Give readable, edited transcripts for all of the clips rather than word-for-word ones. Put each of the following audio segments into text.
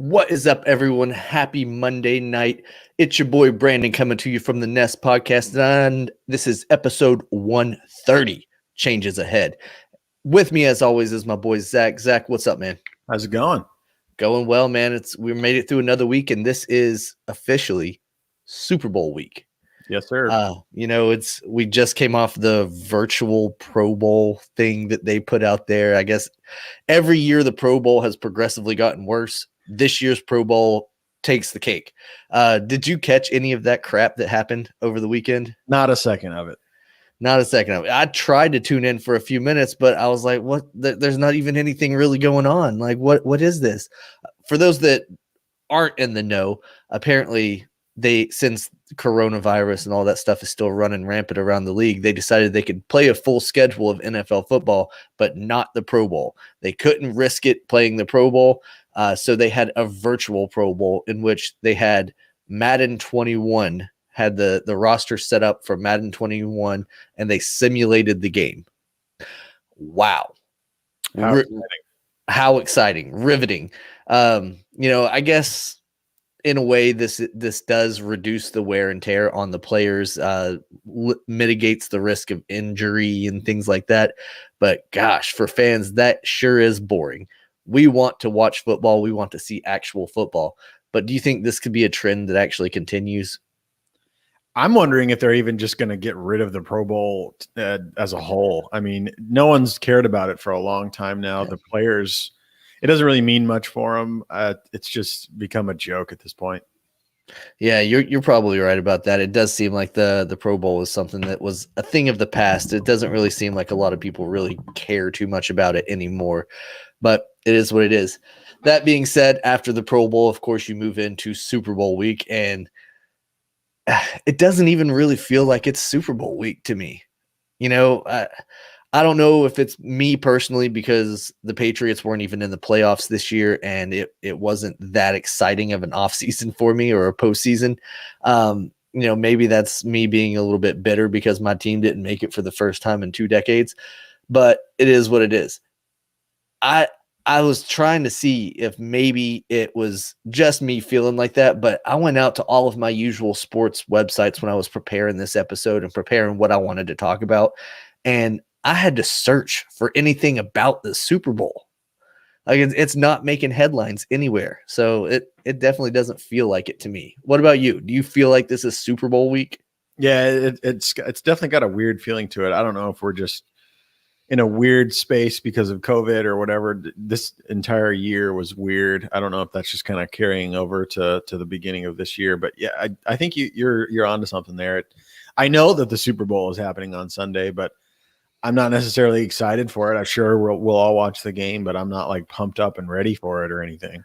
What is up, everyone? Happy Monday night. It's your boy Brandon coming to you from the Nest Podcast, and this is episode 130, Changes Ahead. With me, as always, is my boy Zach. Zach, what's up, man? How's it going? Going well, man. We made it through another week, and this is officially Super Bowl week. Yes, sir. We just came off the virtual Pro Bowl thing that they put out there. I guess every year the Pro Bowl has progressively gotten worse. This year's Pro Bowl takes the cake. Did you catch any of that crap that happened over the weekend? Not a second of it. Not a second of it. I tried to tune in for a few minutes, but I was like, what? There's not even anything really going on. Like, what is this? For those that aren't in the know, apparently since coronavirus and all that stuff is still running rampant around the league, they decided they could play a full schedule of NFL football, but not the Pro Bowl. They couldn't risk it playing the Pro Bowl. So they had a virtual Pro Bowl in which they had Madden 21, had the roster set up for Madden 21, and they simulated the game. Wow. How exciting. Riveting. I guess in a way this does reduce the wear and tear on the players, mitigates the risk of injury and things like that. But gosh, for fans, that sure is boring. We want to watch football. We want to see actual football. But do you think this could be a trend that actually continues? I'm wondering if they're even just going to get rid of the Pro Bowl as a whole. I mean, no one's cared about it for a long time now. The players, it doesn't really mean much for them. It's just become a joke at this point. Yeah, you're probably right about that. It does seem like the Pro Bowl is something that was a thing of the past. It doesn't really seem like a lot of people really care too much about it anymore. But it is what it is. That being said, after the Pro Bowl, of course, you move into Super Bowl week, and it doesn't even really feel like it's Super Bowl week to me. I don't know if it's me personally because the Patriots weren't even in the playoffs this year, and it wasn't that exciting of an offseason for me or a postseason. Maybe that's me being a little bit bitter because my team didn't make it for the first time in 2 decades, but it is what it is. I was trying to see if maybe it was just me feeling like that, but I went out to all of my usual sports websites when I was preparing this episode and preparing what I wanted to talk about, and I had to search for anything about the Super Bowl. Like it's not making headlines anywhere, so it definitely doesn't feel like it to me. What about you? Do you feel like this is Super Bowl week? Yeah, it's definitely got a weird feeling to it. I don't know if we're just in a weird space because of COVID or whatever. This entire year was weird. I don't know if that's just kind of carrying over to the beginning of this year, but yeah, I think you're onto something there. I know that the Super Bowl is happening on Sunday, but I'm not necessarily excited for it. I'm sure we'll all watch the game, but I'm not like pumped up and ready for it or anything.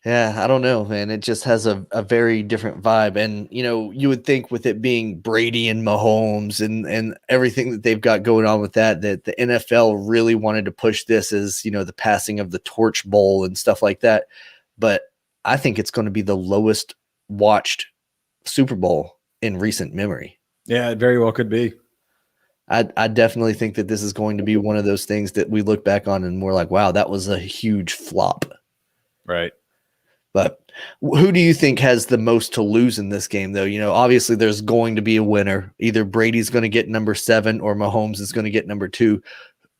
Yeah, I don't know, man. It just has a very different vibe. And, you would think with it being Brady and Mahomes and everything that they've got going on with that the NFL really wanted to push this as, the passing of the torch bowl and stuff like that. But I think it's going to be the lowest watched Super Bowl in recent memory. Yeah, it very well could be. I definitely think that this is going to be one of those things that we look back on and we're like, wow, that was a huge flop. Right. But who do you think has the most to lose in this game, though? Obviously there's going to be a winner. Either Brady's going to get number 7 or Mahomes is going to get number 2.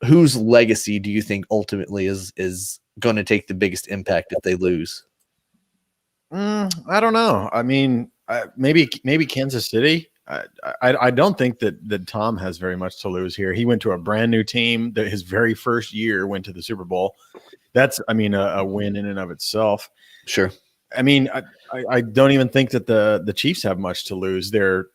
Whose legacy do you think ultimately is going to take the biggest impact if they lose? I don't know. I mean, maybe Kansas City. I don't think that Tom has very much to lose here. He went to a brand new team that his very first year went to the Super Bowl. That's, a win in and of itself. Sure. I mean, I don't even think that the Chiefs have much to lose. They're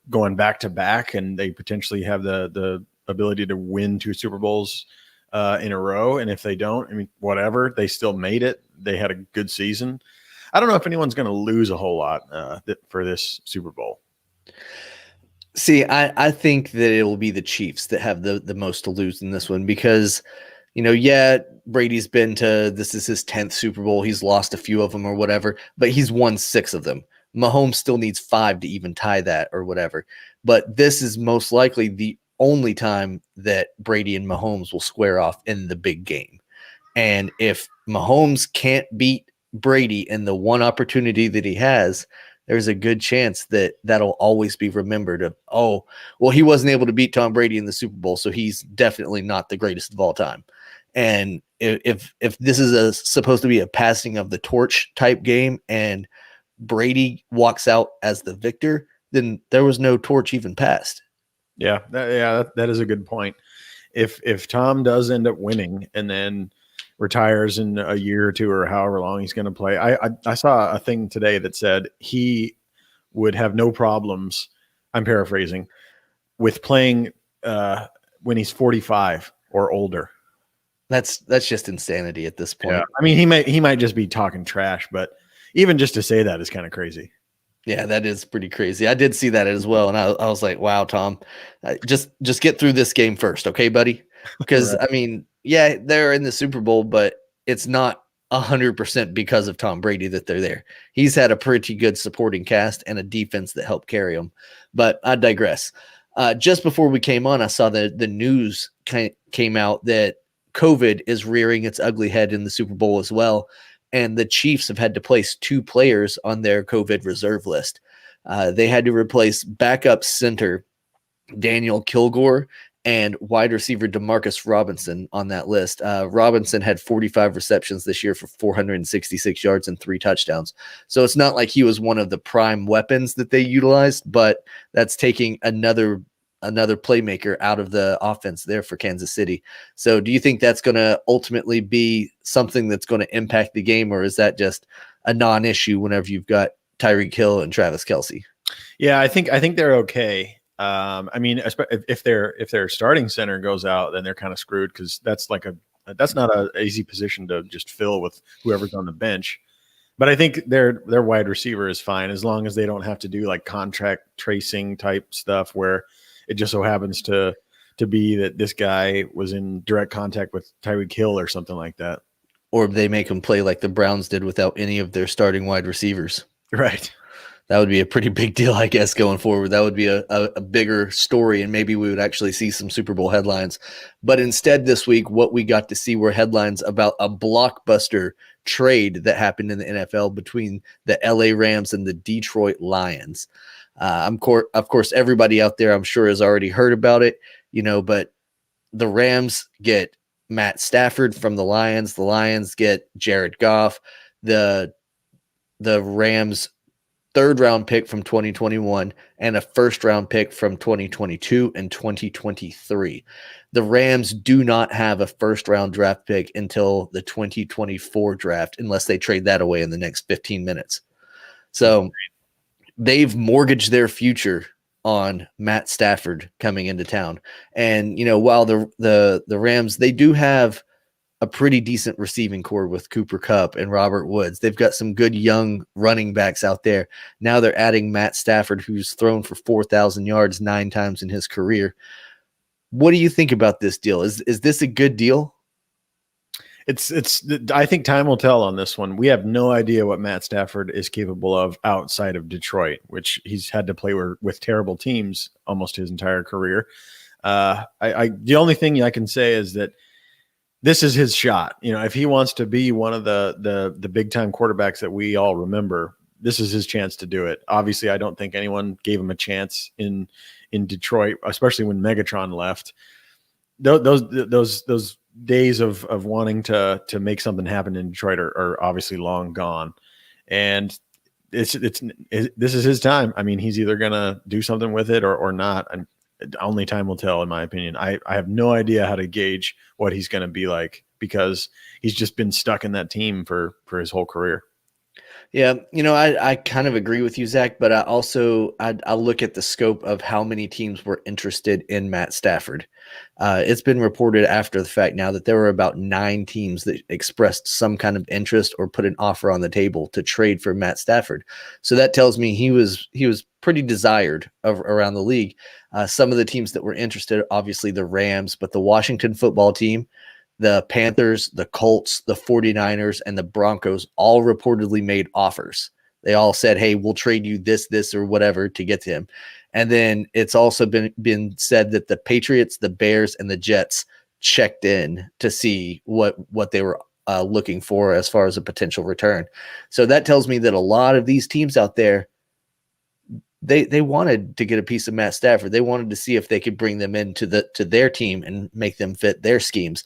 going back to back, and they potentially have the ability to win 2 Super Bowls in a row. And if they don't, whatever, they still made it. They had a good season. I don't know if anyone's going to lose a whole lot for this Super Bowl. See, I think that it will be the Chiefs that have the most to lose in this one because, Brady's been to, this is his 10th Super Bowl. He's lost a few of them or whatever, but he's won 6 of them. Mahomes still needs 5 to even tie that or whatever. But this is most likely the only time that Brady and Mahomes will square off in the big game. And if Mahomes can't beat Brady and the one opportunity that he has, there's a good chance that that'll always be remembered of, oh, well, he wasn't able to beat Tom Brady in the Super Bowl, so he's definitely not the greatest of all time. And if this is supposed to be a passing of the torch type game and Brady walks out as the victor, then there was no torch even passed. Yeah, that is a good point. If Tom does end up winning and then retires in a year or two or however long he's going to play, I saw a thing today that said he would have no problems, I'm paraphrasing, with playing when he's 45 or older. That's just insanity at this point. Yeah. I mean, he might just be talking trash, but even just to say that is kind of crazy. Yeah, that is pretty crazy. I did see that as well, and I was like, "Wow, Tom, just get through this game first, okay, buddy?" Because right. I mean, yeah, they're in the Super Bowl, but it's not 100% because of Tom Brady that they're there. He's had a pretty good supporting cast and a defense that helped carry him. But I digress. Just before we came on, I saw the news came out that COVID is rearing its ugly head in the Super Bowl as well. And the Chiefs have had to place 2 players on their COVID reserve list. They had to replace backup center Daniel Kilgore and wide receiver Demarcus Robinson on that list. Robinson had 45 receptions this year for 466 yards and 3 touchdowns. So it's not like he was one of the prime weapons that they utilized, but that's taking another playmaker out of the offense there for Kansas City. So do you think that's going to ultimately be something that's going to impact the game, or is that just a non-issue whenever you've got Tyreek Hill and Travis Kelce? Yeah, I think they're okay. I mean, if their starting center goes out, then they're kind of screwed because that's not an easy position to just fill with whoever's on the bench. But I think their wide receiver is fine as long as they don't have to do like contract tracing type stuff where it just so happens to be that this guy was in direct contact with Tyreek Hill or something like that. Or they make them play like the Browns did without any of their starting wide receivers. Right. That would be a pretty big deal, I guess, going forward. That would be a bigger story, and maybe we would actually see some Super Bowl headlines. But instead this week, what we got to see were headlines about a blockbuster trade that happened in the NFL between the LA Rams and the Detroit Lions. Of course, everybody out there, I'm sure, has already heard about it, but the Rams get Matt Stafford from the Lions. The Lions get Jared Goff. The Rams 3rd round pick from 2021 and a 1st round pick from 2022 and 2023. The Rams do not have a 1st round draft pick until the 2024 draft unless they trade that away in the next 15 minutes. So they've mortgaged their future on Matt Stafford coming into town. And, while the Rams, they do have a pretty decent receiving core with Cooper Kupp and Robert Woods. They've got some good young running backs out there. Now they're adding Matt Stafford, who's thrown for 4,000 yards 9 times in his career. What do you think about this deal? Is this a good deal? I think time will tell on this one. We have no idea what Matt Stafford is capable of outside of Detroit, which he's had to play with terrible teams almost his entire career. The only thing I can say is that this is his shot. If he wants to be one of the big time quarterbacks that we all remember, this is his chance to do it. Obviously, I don't think anyone gave him a chance in Detroit, especially when Megatron left. Those days of wanting to make something happen in Detroit are obviously long gone, and this is his time. I mean, he's either gonna do something with it or not, and only time will tell, in my opinion. I have no idea how to gauge what he's going to be like because he's just been stuck in that team for his whole career. Yeah, I kind of agree with you, Zach, but I look at the scope of how many teams were interested in Matt Stafford. It's been reported after the fact now that there were about 9 teams that expressed some kind of interest or put an offer on the table to trade for Matt Stafford. So that tells me he was pretty desired around the league. Some of the teams that were interested, obviously the Rams, but the Washington football team, the Panthers, the Colts, the 49ers, and the Broncos all reportedly made offers. They all said, hey, we'll trade you this, or whatever to get to him. And then it's also been said that the Patriots, the Bears, and the Jets checked in to see what they were looking for as far as a potential return. So that tells me that a lot of these teams out there, they wanted to get a piece of Matt Stafford. They wanted to see if they could bring them into to their team and make them fit their schemes.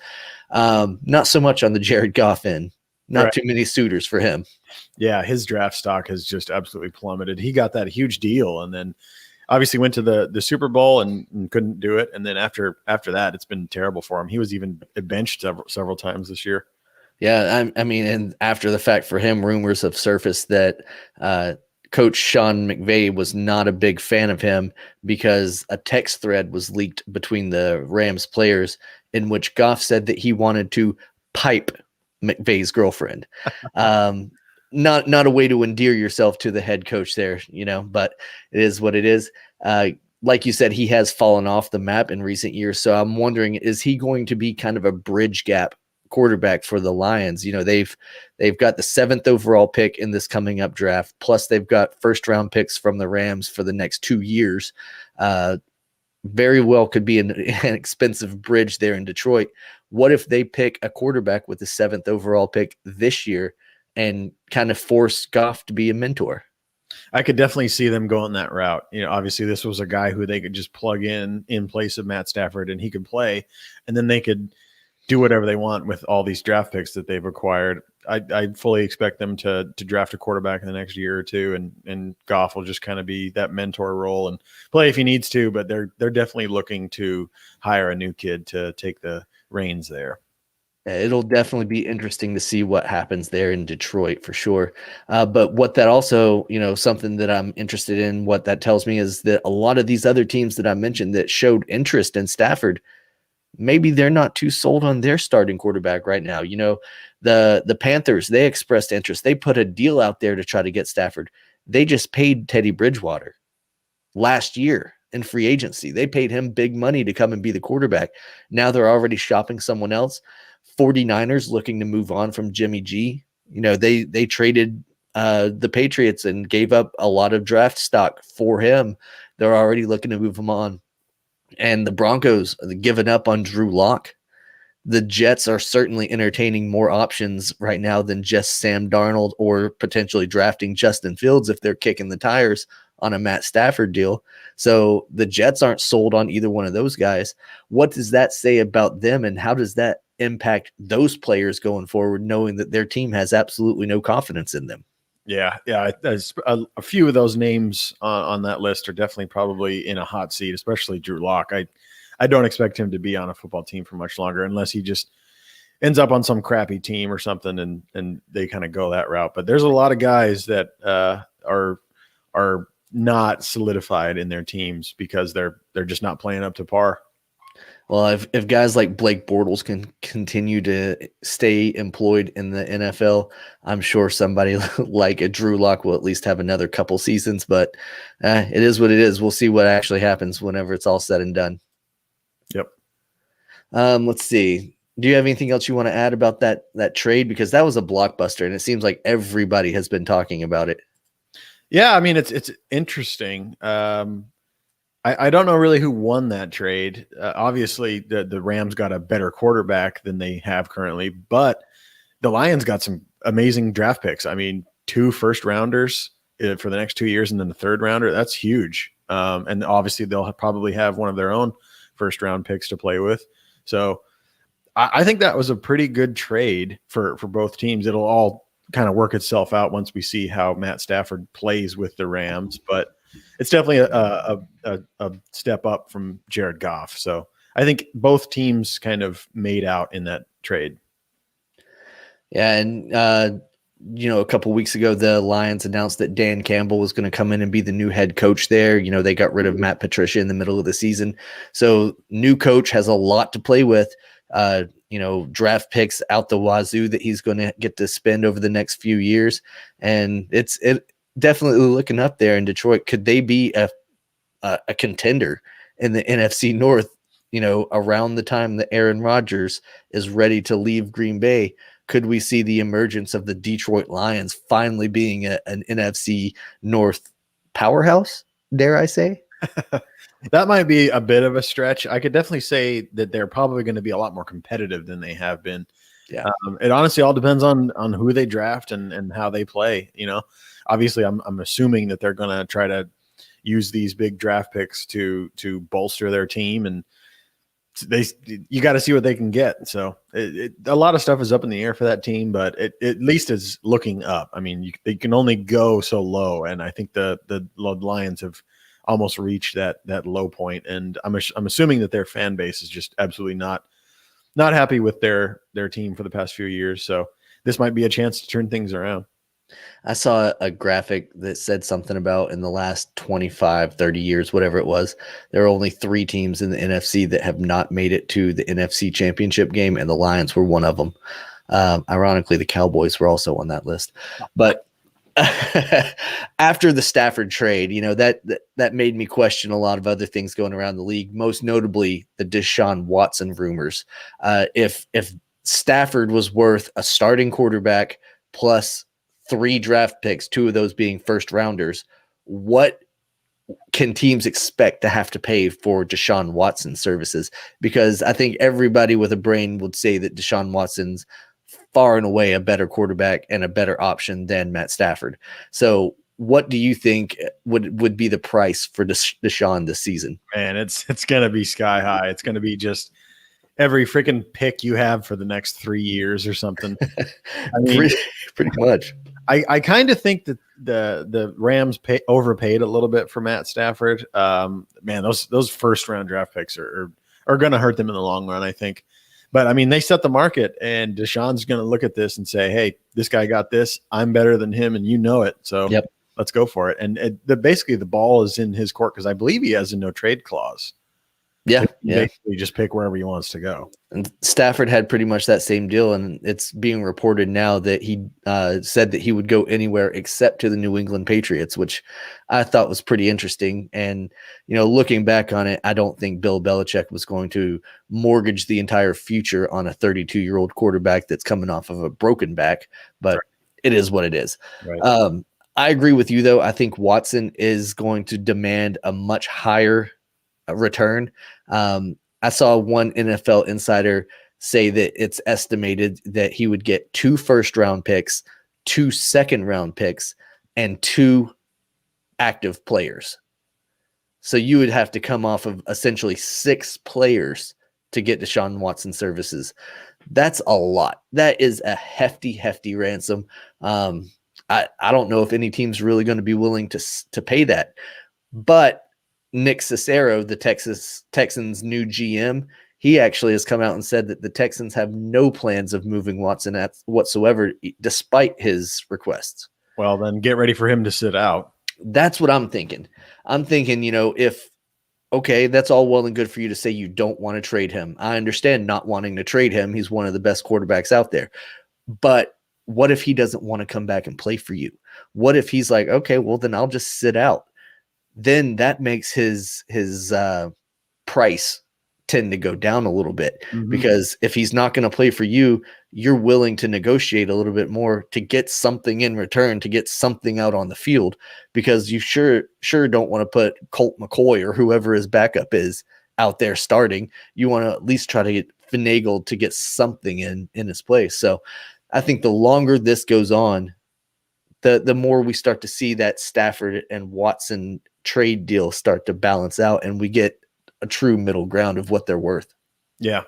Not so much on the Jared Goff end. Not too many suitors for him. Yeah, his draft stock has just absolutely plummeted. He got that huge deal and then obviously went to the Super Bowl and couldn't do it. And then after that, it's been terrible for him. He was even benched several times this year. Yeah, I mean, and after the fact for him, rumors have surfaced that Coach Sean McVay was not a big fan of him because a text thread was leaked between the Rams players in which Goff said that he wanted to pipe McVay's girlfriend. Not a way to endear yourself to the head coach there, but it is what it is. Like you said, he has fallen off the map in recent years. So I'm wondering, is he going to be kind of a bridge gap quarterback for the Lions? They've got the 7th overall pick in this coming up draft. Plus they've got first round picks from the Rams for the next 2 years. Very well could be an expensive bridge there in Detroit. What if they pick a quarterback with the 7th overall pick this year and kind of force Goff to be a mentor? I could definitely see them going that route. Obviously this was a guy who they could just plug in place of Matt Stafford and he could play, and then they could do whatever they want with all these draft picks that they've acquired. I fully expect them to draft a quarterback in the next year or two, and Goff will just kind of be that mentor role and play if he needs to, but they're definitely looking to hire a new kid to take the reins there. It'll definitely be interesting to see what happens there in Detroit for sure. But what that also, something that I'm interested in, what that tells me is that a lot of these other teams that I mentioned that showed interest in Stafford, maybe they're not too sold on their starting quarterback right now. The Panthers, they expressed interest. They put a deal out there to try to get Stafford. They just paid Teddy Bridgewater last year in free agency. They paid him big money to come and be the quarterback. Now they're already shopping someone else. 49ers looking to move on from Jimmy G. They traded the Patriots and gave up a lot of draft stock for him. They're already looking to move him on. And the Broncos are giving up on Drew Lock. The Jets are certainly entertaining more options right now than just Sam Darnold or potentially drafting Justin Fields if they're kicking the tires on a Matt Stafford deal. So the Jets aren't sold on either one of those guys. What does that say about them, and how does that impact those players going forward, knowing that their team has absolutely no confidence in them? Yeah. A few of those names on that list are definitely probably in a hot seat, especially Drew Lock. I don't expect him to be on a football team for much longer unless he just ends up on some crappy team or something and they kind of go that route. But there's a lot of guys that are not solidified in their teams because they're just not playing up to par. Well, if guys like Blake Bortles can continue to stay employed in the NFL, I'm sure somebody like a Drew Lock will at least have another couple seasons, but it is what it is. We'll see what actually happens whenever it's all said and done. Yep. Let's see. Do you have anything else you want to add about that trade? Because that was a blockbuster and it seems like everybody has been talking about it. Yeah. I mean, it's interesting. I don't know really who won that trade. Obviously, the Rams got a better quarterback than they have currently, but the Lions got some amazing draft picks. I mean, 2 first-rounders for the next 2 years and then the 3rd rounder. That's huge. And obviously, they'll probably have one of their own first-round picks to play with. So I think that was a pretty good trade for both teams. It'll all kind of work itself out once we see how Matt Stafford plays with the Rams, but it's definitely a step up from Jared Goff. So I think both teams kind of made out in that trade. Yeah. And, a couple weeks ago, the Lions announced that Dan Campbell was going to come in and be the new head coach there. They got rid of Matt Patricia in the middle of the season. So new coach has a lot to play with, draft picks out the wazoo that he's going to get to spend over the next few years. And it's definitely looking up there in Detroit. Could they be a contender in the NFC North, around the time that Aaron Rodgers is ready to leave Green Bay? Could we see the emergence of the Detroit Lions finally being an NFC North powerhouse, dare I say? That might be a bit of a stretch. I could definitely say that they're probably going to be a lot more competitive than they have been. Yeah. It honestly all depends on who they draft and how they play. Obviously, I'm assuming that they're going to try to use these big draft picks to bolster their team, and you got to see what they can get. So a lot of stuff is up in the air for that team, but it at least is looking up. I mean, they can only go so low, and I think the Lions have almost reached that low point, and I'm assuming that their fan base is just absolutely not happy with their team for the past few years. So this might be a chance to turn things around. I saw a graphic that said something about in the last 25, 30 years, whatever it was, there are only 3 teams in the NFC that have not made it to the NFC championship game, and the Lions were one of them. Ironically, the Cowboys were also on that list. But after the Stafford trade, that made me question a lot of other things going around the league, most notably the Deshaun Watson rumors. If Stafford was worth a starting quarterback plus 3 draft picks, 2 of those being first rounders, what can teams expect to have to pay for Deshaun Watson's services? Because I think everybody with a brain would say that Deshaun Watson's far and away a better quarterback and a better option than Matt Stafford. So what do you think would be the price for Deshaun this season? Man, it's going to be sky high. It's going to be just every freaking pick you have for the next 3 years or something. I mean, pretty much. I kind of think that the Rams overpaid a little bit for Matt Stafford. Man, those first round draft picks are going to hurt them in the long run, I think. But I mean, they set the market, and Deshaun's going to look at this and say, "Hey, this guy got this. I'm better than him, and you know it. So let's go for it." And basically, the ball is in his court because I believe he has a no trade clause. Yeah, basically just pick wherever he wants to go. And Stafford had pretty much that same deal, and it's being reported now that he said that he would go anywhere except to the New England Patriots, which I thought was pretty interesting. And looking back on it, I don't think Bill Belichick was going to mortgage the entire future on a 32-year-old quarterback that's coming off of a broken back, but It is what it is. Right. I agree with you, though. I think Watson is going to demand a much higher return. I saw one NFL insider say that it's estimated that he would get 2 first-round picks, 2 second-round picks, and 2 active players. So you would have to come off of essentially 6 players to get Deshaun Watson services. That's a lot. That is a hefty, hefty ransom. I don't know if any team's really going to be willing to pay that. But Nick Cicero, the Texans' new GM, he actually has come out and said that the Texans have no plans of moving Watson whatsoever, despite his requests. Well, then get ready for him to sit out. That's what I'm thinking. I'm thinking, that's all well and good for you to say you don't want to trade him. I understand not wanting to trade him. He's one of the best quarterbacks out there. But what if he doesn't want to come back and play for you? What if he's like, okay, well, then I'll just sit out? Then that makes his price tend to go down a little bit, because if he's not going to play for you, you're willing to negotiate a little bit more to get something in return, to get something out on the field, because you sure don't want to put Colt McCoy or whoever his backup is out there starting. You want to at least try to get finagled to get something in his place. So I think the longer this goes on, the more we start to see that Stafford and Watson trade deal start to balance out, and we get a true middle ground of what they're worth. Yeah.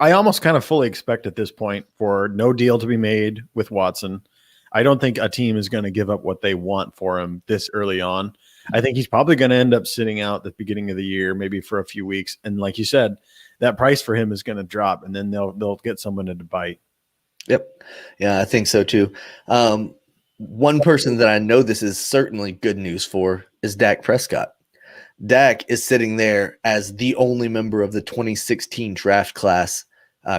I almost kind of fully expect at this point for no deal to be made with Watson. I don't think a team is going to give up what they want for him this early on. I think he's probably going to end up sitting out at the beginning of the year, maybe for a few weeks. And like you said, that price for him is going to drop, and then they'll get someone to bite. Yep. Yeah, I think so too. One person that I know this is certainly good news for is Dak Prescott. Dak is sitting there as the only member of the 2016 draft class,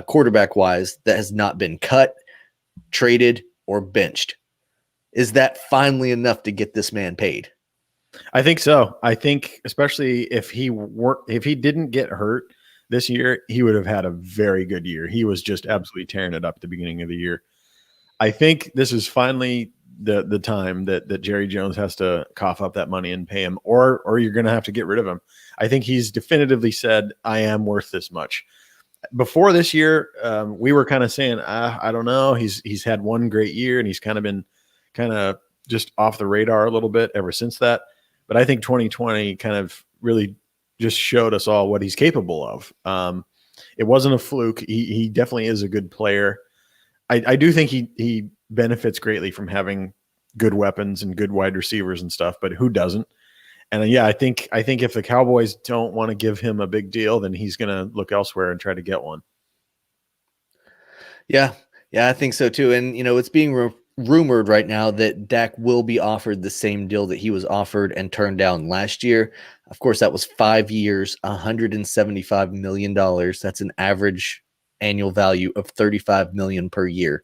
quarterback-wise, that has not been cut, traded, or benched. Is that finally enough to get this man paid? I think so. I think especially if he didn't get hurt this year, he would have had a very good year. He was just absolutely tearing it up at the beginning of the year. I think this is finally the time that Jerry Jones has to cough up that money and pay him, or you're going to have to get rid of him. I think he's definitively said, I am worth this much. before this year, we were kind of saying, I don't know. He's had one great year, and he's kind of been just off the radar a little bit ever since that. But I think 2020 kind of really just showed us all what he's capable of. It wasn't a fluke. He definitely is a good player. I do think he benefits greatly from having good weapons and good wide receivers and stuff, but who doesn't? And yeah, I think if the Cowboys don't want to give him a big deal, then he's going to look elsewhere and try to get one. Yeah, I think so too. And it's being rumored right now that Dak will be offered the same deal that he was offered and turned down last year. Of course, that was 5 years, $175 million. That's an average annual value of $35 million per year.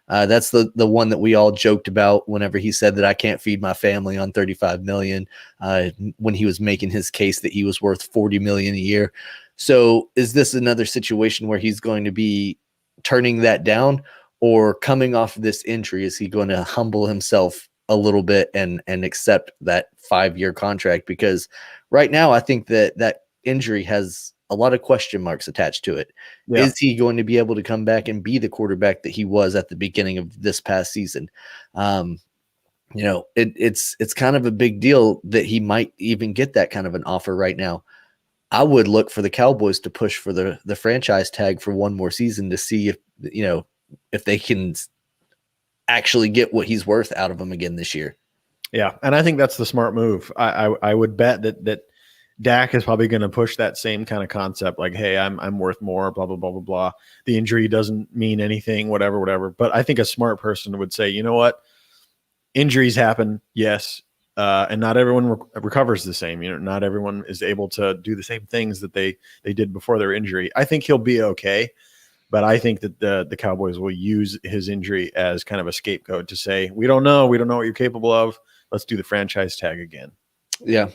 That's the one that we all joked about whenever he said that I can't feed my family on $35 million, when he was making his case that he was worth $40 million a year. So is this another situation where he's going to be turning that down, or coming off of this injury, is he going to humble himself a little bit and accept that 5-year contract? Because right now I think that injury has a lot of question marks attached to it. Yeah. Is he going to be able to come back and be the quarterback that he was at the beginning of this past season? It's kind of a big deal that he might even get that kind of an offer right now. I would look for the Cowboys to push for the franchise tag for one more season to see if they can actually get what he's worth out of him again this year. Yeah, and I think that's the smart move. I would bet that Dak is probably going to push that same kind of concept, like, hey, I'm worth more, blah, blah, blah, blah, blah. The injury doesn't mean anything, whatever. But I think a smart person would say, you know what? Injuries happen, yes. And not everyone recovers the same. Not everyone is able to do the same things that they did before their injury. I think he'll be okay. But I think that the Cowboys will use his injury as kind of a scapegoat to say, we don't know what you're capable of. Let's do the franchise tag again. Yeah,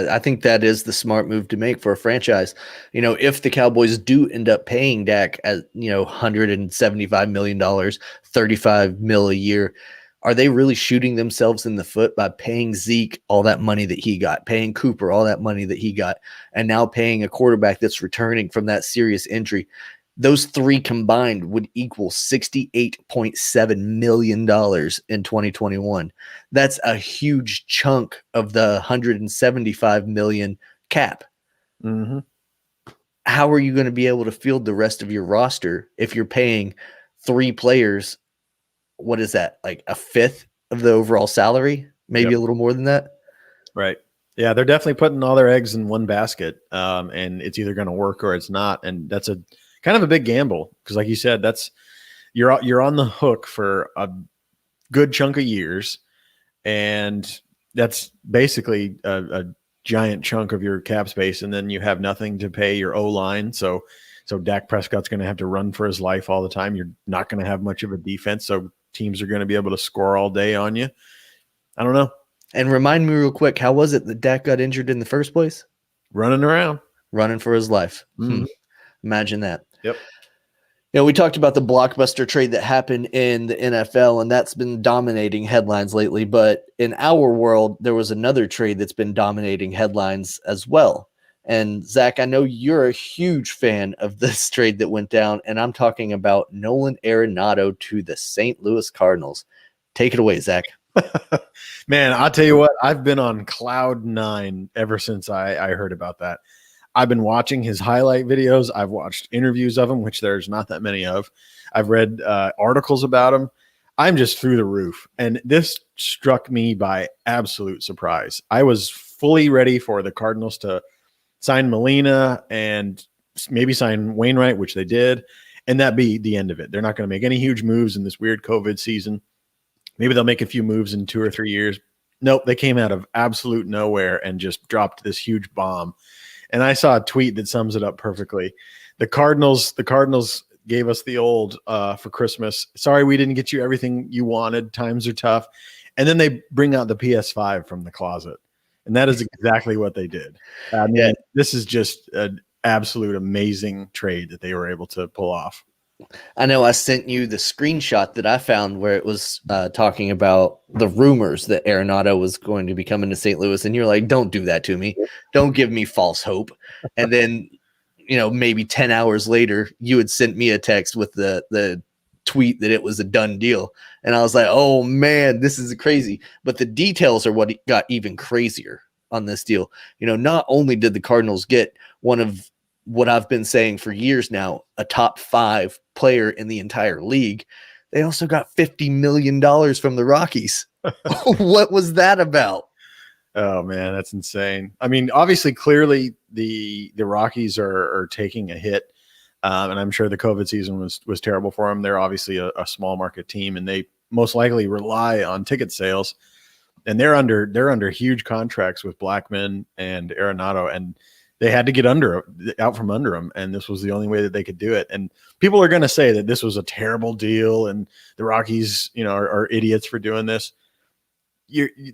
I think that is the smart move to make for a franchise. If the Cowboys do end up paying Dak at $175 million, $35 million a year, are they really shooting themselves in the foot by paying Zeke all that money that he got, paying Cooper all that money that he got, and now paying a quarterback that's returning from that serious injury? Those three combined would equal $68.7 million in 2021. That's a huge chunk of the $175 million cap. Mm-hmm. How are you going to be able to field the rest of your roster if you're paying three players? What is that, like a fifth of the overall salary? Maybe a little more than that. Right. Yeah, they're definitely putting all their eggs in one basket, and it's either going to work or it's not. And that's a kind of a big gamble because, like you said, you're on the hook for a good chunk of years, and that's basically a giant chunk of your cap space. And then you have nothing to pay your O-line, so Dak Prescott's going to have to run for his life all the time. You're not going to have much of a defense, so teams are going to be able to score all day on you. I don't know. And remind me real quick, how was it that Dak got injured in the first place? Running around. Running for his life. Mm-hmm. Imagine that. Yep. We talked about the blockbuster trade that happened in the NFL, and that's been dominating headlines lately. But in our world, there was another trade that's been dominating headlines as well. And Zach, I know you're a huge fan of this trade that went down, and I'm talking about Nolan Arenado to the St. Louis Cardinals. Take it away, Zach. Man, I'll tell you what, I've been on cloud 9 ever since I heard about that. I've been watching his highlight videos. I've watched interviews of him, which there's not that many of. I've read articles about him. I'm just through the roof. And this struck me by absolute surprise. I was fully ready for the Cardinals to sign Molina and maybe sign Wainwright, which they did, and that be the end of it. They're not going to make any huge moves in this weird COVID season. Maybe they'll make a few moves in 2 or 3 years. Nope, they came out of absolute nowhere and just dropped this huge bomb. And I saw a tweet that sums it up perfectly. The Cardinals gave us the old for Christmas. Sorry, we didn't get you everything you wanted. Times are tough. And then they bring out the PS5 from the closet. And that is exactly what they did. I mean, this is just an absolute amazing trade that they were able to pull off. I know I sent you the screenshot that I found where it was talking about the rumors that Arenado was going to be coming to St. Louis. And you're like, don't do that to me. Don't give me false hope. And then maybe 10 hours later, you had sent me a text with the tweet that it was a done deal. And I was like, oh man, this is crazy. But the details are what got even crazier on this deal. Not only did the Cardinals get one of what I've been saying for years now, a top 5 player in the entire league, they also got $50 million from the Rockies. What was that about? Oh man, that's insane. I mean, obviously, clearly the Rockies are taking a hit, and I'm sure the COVID season was terrible for them. They're obviously a small market team, and they most likely rely on ticket sales, and they're under huge contracts with Blackman and Arenado, and they had to get out from under them, and this was the only way that they could do it. And people are going to say that this was a terrible deal, and the Rockies, are idiots for doing this.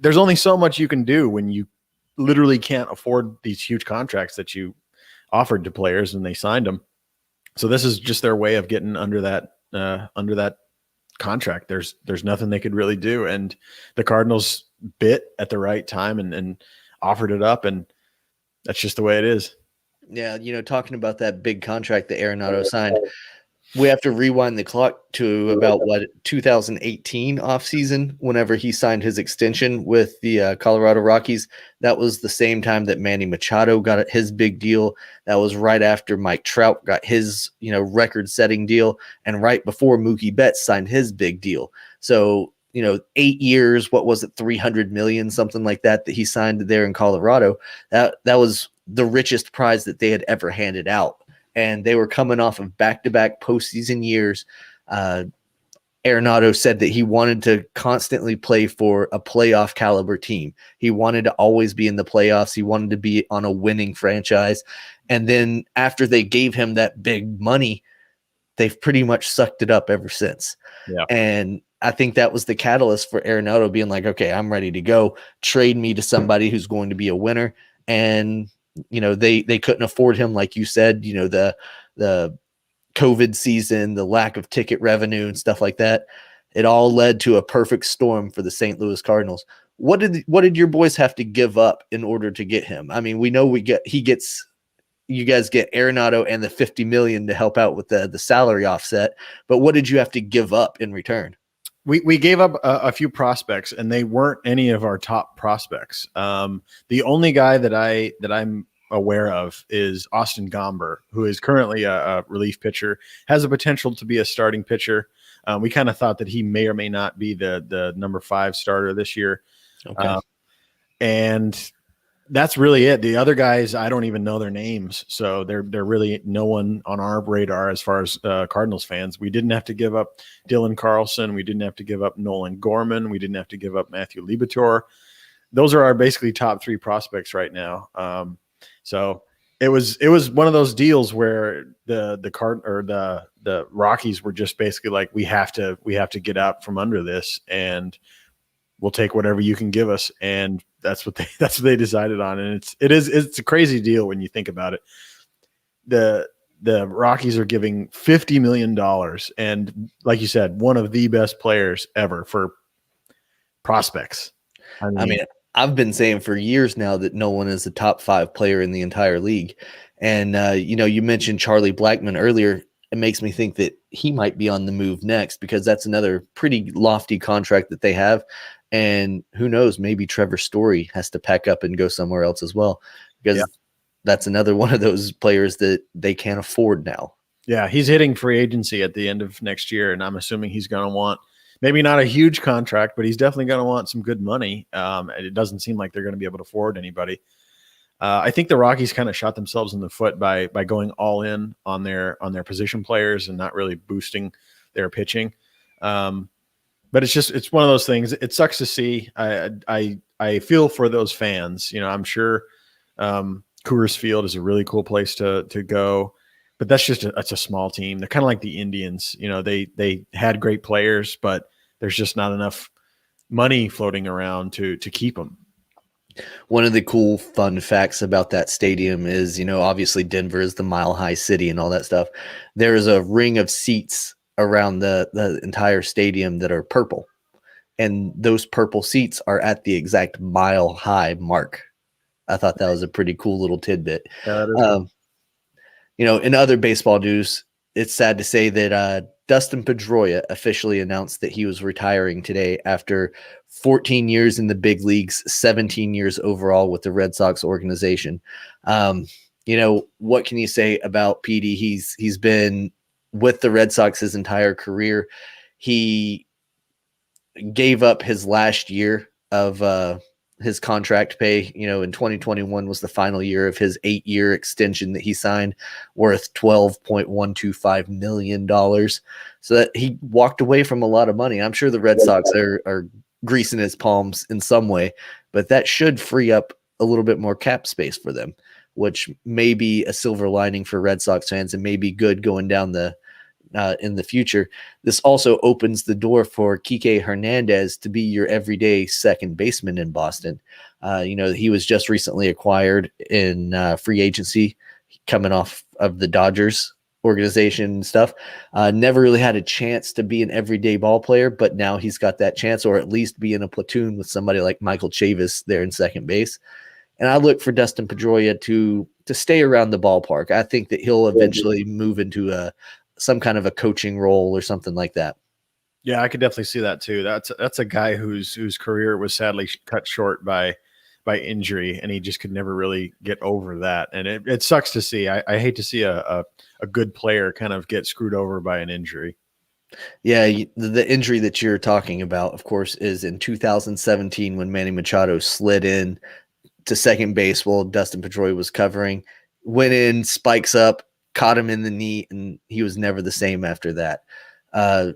There's only so much you can do when you literally can't afford these huge contracts that you offered to players and they signed them. So this is just their way of getting under that contract. There's nothing they could really do. And the Cardinals bit at the right time and offered it up. And that's just the way it is. Yeah. Talking about that big contract that Arenado signed, we have to rewind the clock to about 2018 offseason, whenever he signed his extension with the Colorado Rockies. That was the same time that Manny Machado got his big deal. That was right after Mike Trout got his, record-setting deal, and right before Mookie Betts signed his big deal. So, 8 years, what was it, $300 million, something like that he signed there in Colorado. That was the richest prize that they had ever handed out. And they were coming off of back-to-back postseason years. Arenado said that he wanted to constantly play for a playoff caliber team. He wanted to always be in the playoffs. He wanted to be on a winning franchise. And then after they gave him that big money, they've pretty much sucked it up ever since. Yeah. And I think that was the catalyst for Arenado being like, okay, I'm ready to go. Trade me to somebody who's going to be a winner. And they couldn't afford him, like you said, the COVID season, the lack of ticket revenue and stuff like that. It all led to a perfect storm for the St. Louis Cardinals. What did your boys have to give up in order to get him? I mean, we know you guys get Arenado and the $50 million to help out with the salary offset, but what did you have to give up in return? We gave up a few prospects, and they weren't any of our top prospects. The only guy that I'm aware of is Austin Gomber, who is currently a relief pitcher, has a potential to be a starting pitcher. We kind of thought that he may or may not be the number 5 starter this year. Okay. And that's really it. The other guys, I don't even know their names. So they're really no one on our radar as far as Cardinals fans. We didn't have to give up Dylan Carlson. We didn't have to give up Nolan Gorman. We didn't have to give up Matthew Liberatore. Those are our basically top 3 prospects right now. So it was one of those deals where the Rockies were just basically like, we have to get out from under this, and we'll take whatever you can give us. And that's what they decided on. And it's a crazy deal when you think about it. The Rockies are giving $50 million, and like you said, one of the best players ever for prospects. I mean, I've been saying for years now that no one is a top 5 player in the entire league. And, you mentioned Charlie Blackmon earlier. It makes me think that he might be on the move next, because that's another pretty lofty contract that they have. And who knows, maybe Trevor Story has to pack up and go somewhere else as well, because that's another one of those players that they can't afford now. Yeah, he's hitting free agency at the end of next year, and I'm assuming he's going to want maybe not a huge contract, but he's definitely going to want some good money. And it doesn't seem like they're going to be able to afford anybody. I think the Rockies kind of shot themselves in the foot by going all in on their position players and not really boosting their pitching. But it's one of those things. It sucks to see. I feel for those fans. I'm sure Coors Field is a really cool place to go, but that's it's a small team. They're kind of like the Indians. They had great players, but there's just not enough money floating around to keep them. One of the cool fun facts about that stadium is, obviously Denver is the Mile High City and all that stuff. There is a ring of seats around the entire stadium that are purple, and those purple seats are at the exact mile high mark. I thought that was a pretty cool little tidbit. In other baseball news, it's sad to say that Dustin Pedroia officially announced that he was retiring today after 14 years in the big leagues, 17 years overall with the Red Sox organization. What can you say about PD? He's been with the Red Sox his entire career. He gave up his last year of his contract pay. In 2021 was the final year of his 8-year extension that he signed, worth $12.125 million. So that he walked away from a lot of money. I'm sure the Red Sox are greasing his palms in some way, but that should free up a little bit more cap space for them, which may be a silver lining for Red Sox fans and may be good going down in the future. This also opens the door for Kike Hernandez to be your everyday second baseman in Boston. He was just recently acquired in free agency, coming off of the Dodgers organization and stuff. Never really had a chance to be an everyday ball player, but now he's got that chance, or at least be in a platoon with somebody like Michael Chavis there in second base. And I look for Dustin Pedroia to stay around the ballpark. I think that he'll eventually move into some kind of a coaching role or something like that. Yeah, I could definitely see that too. That's a guy whose career was sadly cut short by injury, and he just could never really get over that. And it sucks to see. I hate to see a good player kind of get screwed over by an injury. Yeah, the injury that you're talking about, of course, is in 2017 when Manny Machado slid in to second base while Dustin Pedroia was covering, went in, spikes up, caught him in the knee, and he was never the same after that.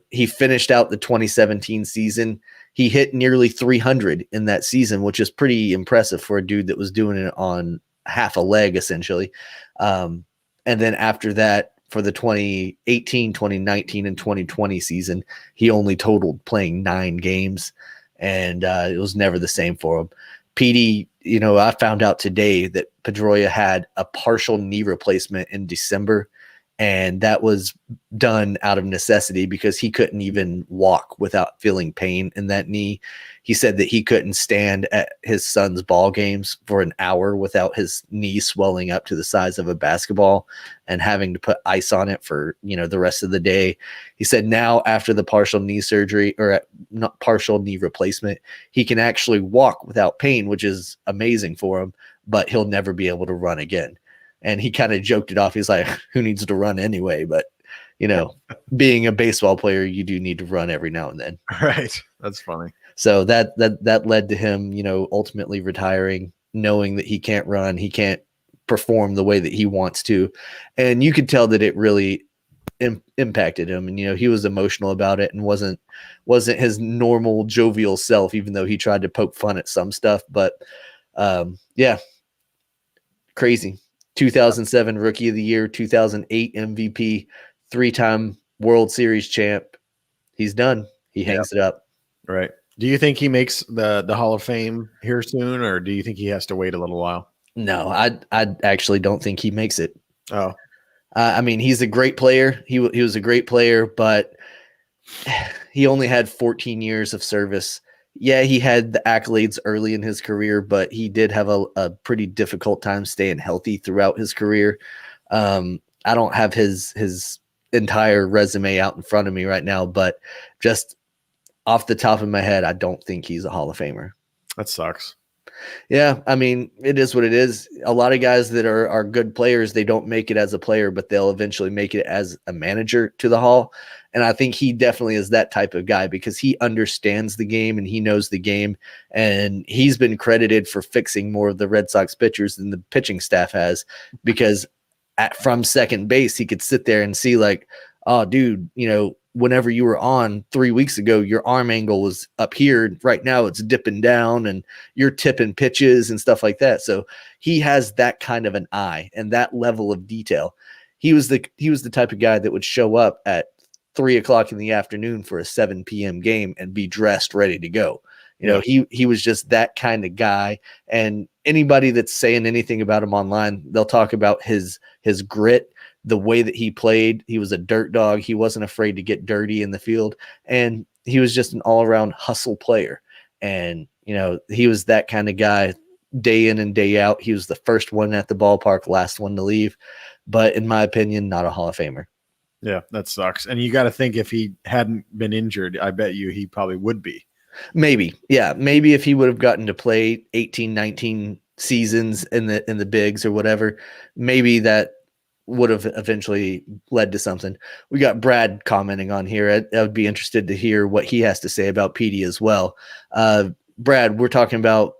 He finished out the 2017 season. He hit nearly 300 in that season, which is pretty impressive for a dude that was doing it on half a leg, essentially. And then after that, for the 2018, 2019, and 2020 season, he only totaled playing 9 games, and it was never the same for him. PD, I found out today that Pedroia had a partial knee replacement in December, and that was done out of necessity because he couldn't even walk without feeling pain in that knee. He said that he couldn't stand at his son's ball games for an hour without his knee swelling up to the size of a basketball and having to put ice on it for, the rest of the day. He said now after the partial knee surgery, or not partial knee replacement, he can actually walk without pain, which is amazing for him, but he'll never be able to run again. And he kind of joked it off. He's like, who needs to run anyway? But, being a baseball player, you do need to run every now and then. Right. That's funny. So that led to him, ultimately retiring, knowing that he can't run, he can't perform the way that he wants to. And you could tell that it really impacted him. And, he was emotional about it and wasn't his normal jovial self, even though he tried to poke fun at some stuff. But yeah, crazy. 2007 Rookie of the Year, 2008 MVP, 3-time World Series champ. He's done. He hangs it up. Right. Do you think he makes the Hall of Fame here soon, or do you think he has to wait a little while? No, I actually don't think he makes it. Oh, he's a great player. He was a great player, but he only had 14 years of service. Yeah, he had the accolades early in his career, but he did have a pretty difficult time staying healthy throughout his career. I don't have his entire resume out in front of me right now, but just off the top of my head, I don't think he's a Hall of Famer. That sucks. Yeah, it is what it is. A lot of guys that are good players, they don't make it as a player, but they'll eventually make it as a manager to the Hall. And I think he definitely is that type of guy because he understands the game and he knows the game. And he's been credited for fixing more of the Red Sox pitchers than the pitching staff has, because from second base, he could sit there and see like, oh, dude, whenever you were on 3 weeks ago, your arm angle was up here. Right now it's dipping down and you're tipping pitches and stuff like that. So he has that kind of an eye and that level of detail. He was the type of guy that would show up at 3:00 in the afternoon for a 7 p.m. game and be dressed, ready to go. He was just that kind of guy. And anybody that's saying anything about him online, they'll talk about his grit, the way that he played. He was a dirt dog. He wasn't afraid to get dirty in the field. And he was just an all-around hustle player. And, he was that kind of guy day in and day out. He was the first one at the ballpark, last one to leave. but in my opinion, not a Hall of Famer. Yeah, that sucks. And you got to think if he hadn't been injured, I bet you he probably would be. Maybe. Yeah. Maybe if he would have gotten to play 18, 19 seasons in the bigs or whatever, maybe that would have eventually led to something. We got Brad commenting on here. I would be interested to hear what he has to say about PD as well. Brad, we're talking about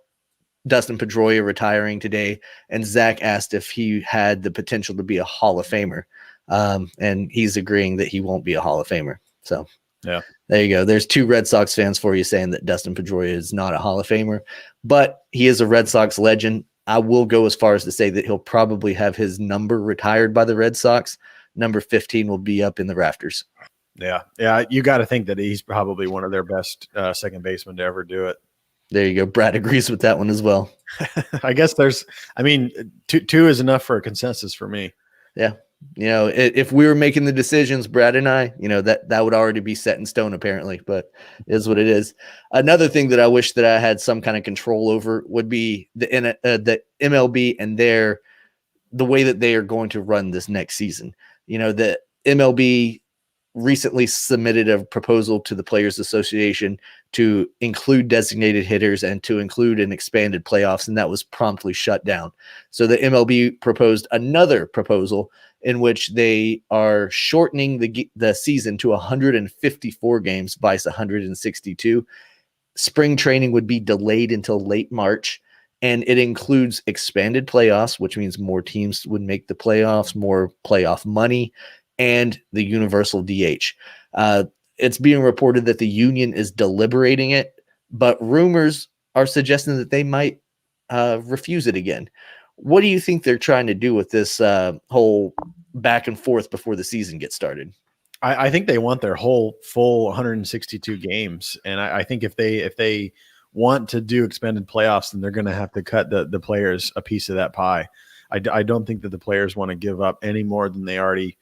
Dustin Pedroia retiring today, and Zach asked if he had the potential to be a Hall of Famer. And he's agreeing that he won't be a Hall of Famer. So yeah, there you go. There's two Red Sox fans for you saying that Dustin Pedroia is not a Hall of Famer, but he is a Red Sox legend. I will go as far as to say that he'll probably have his number retired by the Red Sox. Number 15 will be up in the rafters. Yeah. Yeah. You got to think that he's probably one of their best second basemen to ever do it. There you go. Brad agrees with that one as well. I guess two is enough for a consensus for me. Yeah. If we were making the decisions, Brad and I, that would already be set in stone apparently, but it is what it is. Another thing that I wish that I had some kind of control over would be the MLB and the way that they are going to run this next season. The MLB recently submitted a proposal to the Players Association to include designated hitters and to include an expanded playoffs, and that was promptly shut down. So the MLB proposed another proposal in which they are shortening the season to 154 games vice 162. Spring training would be delayed until late March, and it includes expanded playoffs, which means more teams would make the playoffs, more playoff money, and the universal DH. It's being reported that the union is deliberating it, but rumors are suggesting that they might refuse it again. What do you think they're trying to do with this whole back and forth before the season gets started? I think they want their whole full 162 games. And I think if they want to do expanded playoffs, then they're going to have to cut the players a piece of that pie. I don't think that the players want to give up any more than they already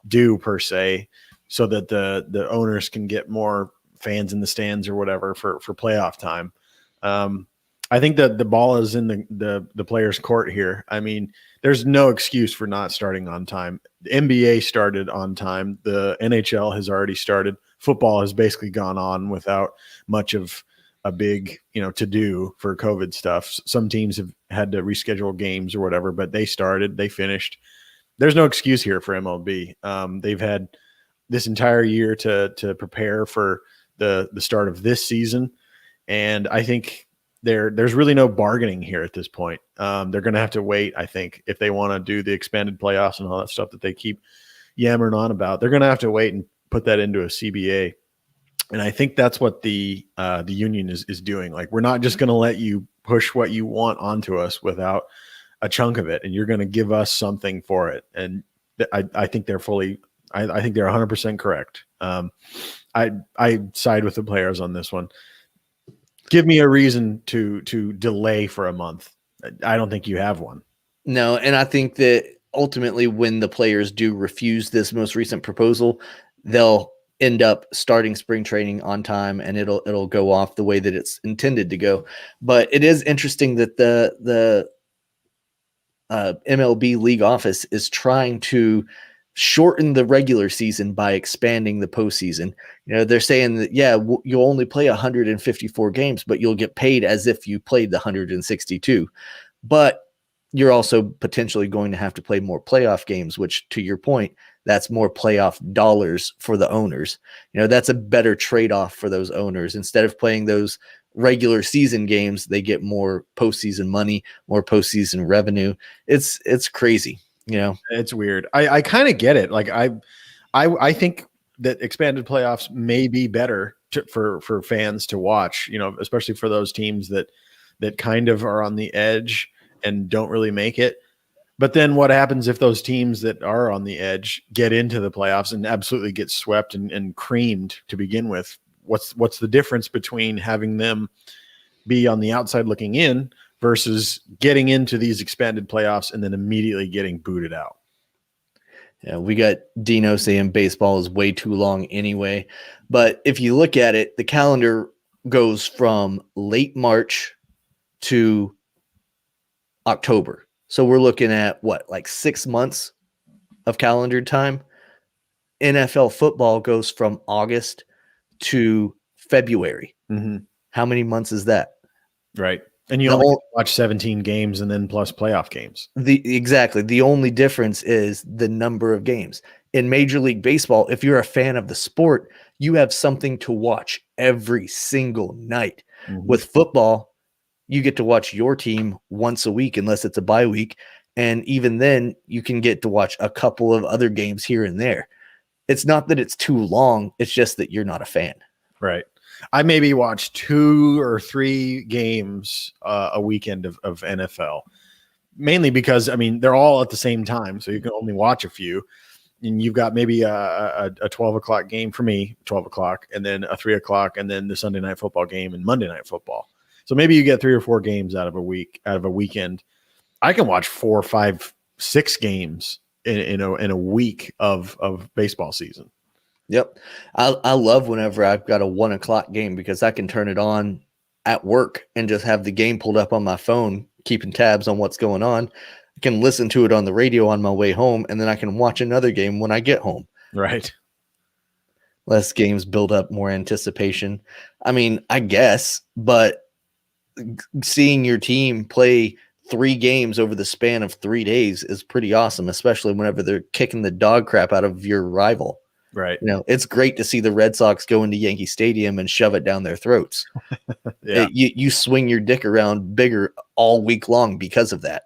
do per se, so that the owners can get more fans in the stands or whatever for playoff time. I think that the ball is in the players' court here. I mean, there's no excuse for not starting on time. The NBA started on time. The NHL has already started. Football has basically gone on without much of a big, to do for COVID stuff. Some teams have had to reschedule games or whatever, but they started, they finished. There's no excuse here for MLB. They've had this entire year to prepare for the start of this season. And I think there's really no bargaining here at this point. They're going to have to wait, I think, if they want to do the expanded playoffs and all that stuff that they keep yammering on about. They're going to have to wait and put that into a CBA. And I think that's what the union is doing. Like, we're not just going to let you push what you want onto us without a chunk of it, and you're going to give us something for it. And I think they're I think they're 100% correct. I side with the players on this one. Give me a reason to delay for a month. I don't think you have one. No, and I think that ultimately when the players do refuse this most recent proposal, they'll end up starting spring training on time, and it'll go off the way that it's intended to go. But it is interesting that the MLB league office is trying to shorten the regular season by expanding the postseason. They're saying that, you'll only play 154 games, but you'll get paid as if you played the 162. But you're also potentially going to have to play more playoff games, which, to your point, that's more playoff dollars for the owners. That's a better trade-off for those owners. Instead of playing those regular season games, they get more postseason money, more postseason revenue. It's crazy. It's weird. I kind of get it. Like, I think that expanded playoffs may be better for fans to watch, especially for those teams that kind of are on the edge and don't really make it. But then what happens if those teams that are on the edge get into the playoffs and absolutely get swept and creamed to begin with? What's the difference between having them be on the outside looking in versus getting into these expanded playoffs and then immediately getting booted out? Yeah, we got Dino saying baseball is way too long anyway. But if you look at it, the calendar goes from late March to October. So we're looking at like 6 months of calendar time. NFL football goes from August to February. Mm-hmm. How many months is that? Right. And you only watch 17 games and then plus playoff games. Exactly. The only difference is the number of games. In Major League Baseball, if you're a fan of the sport, you have something to watch every single night. Mm-hmm. With football, you get to watch your team once a week, unless it's a bye week. And even then, you can get to watch a couple of other games here and there. It's not that it's too long. It's just that you're not a fan. Right. I maybe watch 2 or 3 games a weekend of NFL, mainly because, I mean, they're all at the same time. So you can only watch a few. And you've got maybe a 12 o'clock game for me, 12 o'clock, and then a 3 o'clock, and then the Sunday night football game and Monday night football. So maybe you get 3 or 4 games out of a weekend. I can watch 4, 5, 6 games in a week of baseball season. Yep. I love whenever I've got a 1 o'clock game, because I can turn it on at work and just have the game pulled up on my phone, keeping tabs on what's going on. I can listen to it on the radio on my way home, and then I can watch another game when I get home. Right. Less games build up more anticipation. I mean, I guess, but seeing your team play 3 games over the span of 3 days is pretty awesome, especially whenever they're kicking the dog crap out of your rival. Right. You know, it's great to see the Red Sox go into Yankee Stadium and shove it down their throats. Yeah. You swing your dick around bigger all week long because of that.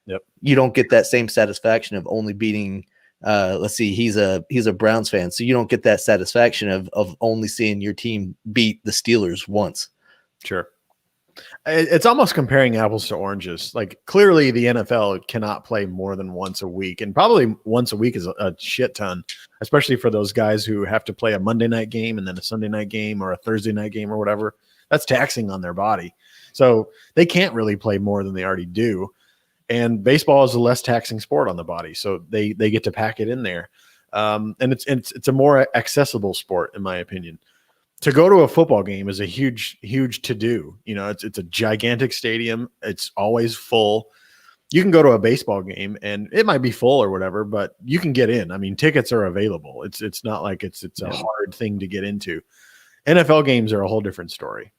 Yep. You don't get that same satisfaction of only beating. Let's see, he's a Browns fan, so you don't get that satisfaction of only seeing your team beat the Steelers once. Sure. It's almost comparing apples to oranges. Like, clearly the NFL cannot play more than once a week, and probably once a week is a shit ton, especially for those guys who have to play a Monday night game and then a Sunday night game or a Thursday night game or whatever. That's taxing on their body. So they can't really play more than they already do. And baseball is a less taxing sport on the body. So they get to pack it in there. And it's a more accessible sport, in my opinion. To go to a football game is a huge to do. You know, it's a gigantic stadium. It's always full. You can go to a baseball game and it might be full or whatever, but you can get in. I mean, tickets are available. It's not like it's a hard thing to get into. NFL games are a whole different story.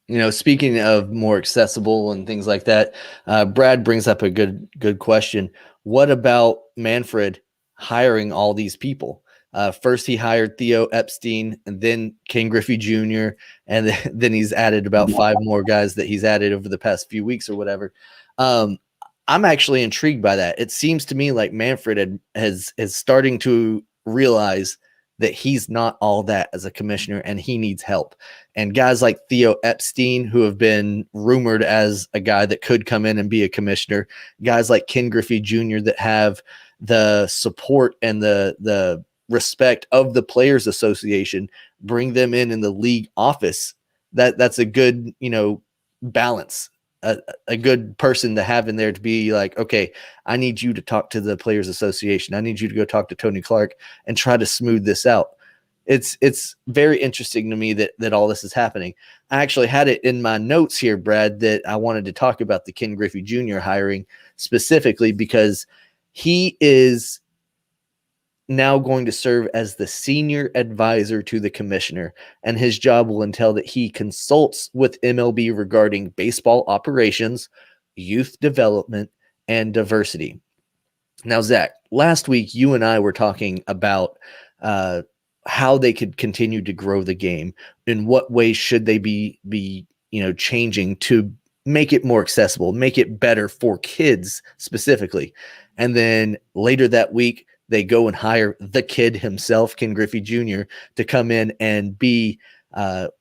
You know, speaking of more accessible and things like that, Brad brings up a good question. What about Manfred hiring all these people? First, he hired Theo Epstein, and then Ken Griffey Jr., and then he's added about 5 more guys that he's added over the past few weeks or whatever. I'm actually intrigued by that. It seems to me like Manfred is starting to realize that he's not all that as a commissioner, and he needs help. And guys like Theo Epstein, who have been rumored as a guy that could come in and be a commissioner, guys like Ken Griffey Jr. that have the support and the respect of the Players Association, bring them in the league office. That's a good, balance, a good person to have in there to be like, okay, I need you to talk to the Players Association. I need you to go talk to Tony Clark and try to smooth this out. It's very interesting to me that all this is happening. I actually had it in my notes here, Brad, that I wanted to talk about the Ken Griffey Jr. hiring specifically because he is now going to serve as the senior advisor to the commissioner, and his job will entail that he consults with MLB regarding baseball operations, youth development, and diversity. Now, Zach, last week you and I were talking about how they could continue to grow the game. In what ways should they be changing to make it more accessible, make it better for kids specifically. And then later that week, they go and hire the kid himself, Ken Griffey Jr., to come in and be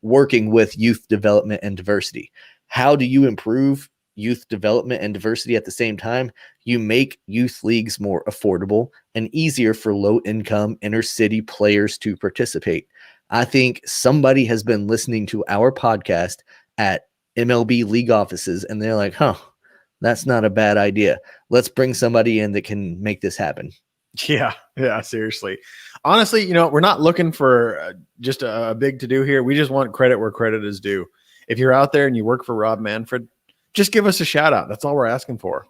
working with youth development and diversity. How do you improve youth development and diversity at the same time? You make youth leagues more affordable and easier for low-income inner-city players to participate. I think somebody has been listening to our podcast at MLB league offices, and they're like, that's not a bad idea. Let's bring somebody in that can make this happen. Yeah, seriously. Honestly, we're not looking for just a big to-do here. We just want credit where credit is due. If you're out there and you work for Rob Manfred, just give us a shout out. That's all we're asking for.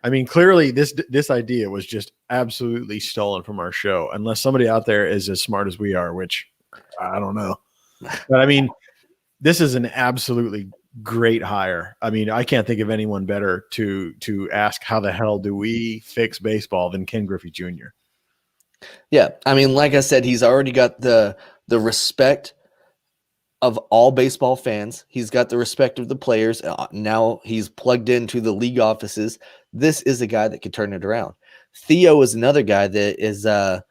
I mean, clearly this idea was just absolutely stolen from our show, unless somebody out there is as smart as we are, which I don't know. But I mean, this is an absolutely great hire. I mean, I can't think of anyone better to ask how the hell do we fix baseball than Ken Griffey Jr. Yeah, I mean, like I said, he's already got the respect of all baseball fans. He's got the respect of the players. Now he's plugged into the league offices. This is a guy that could turn it around. Theo is another guy that is a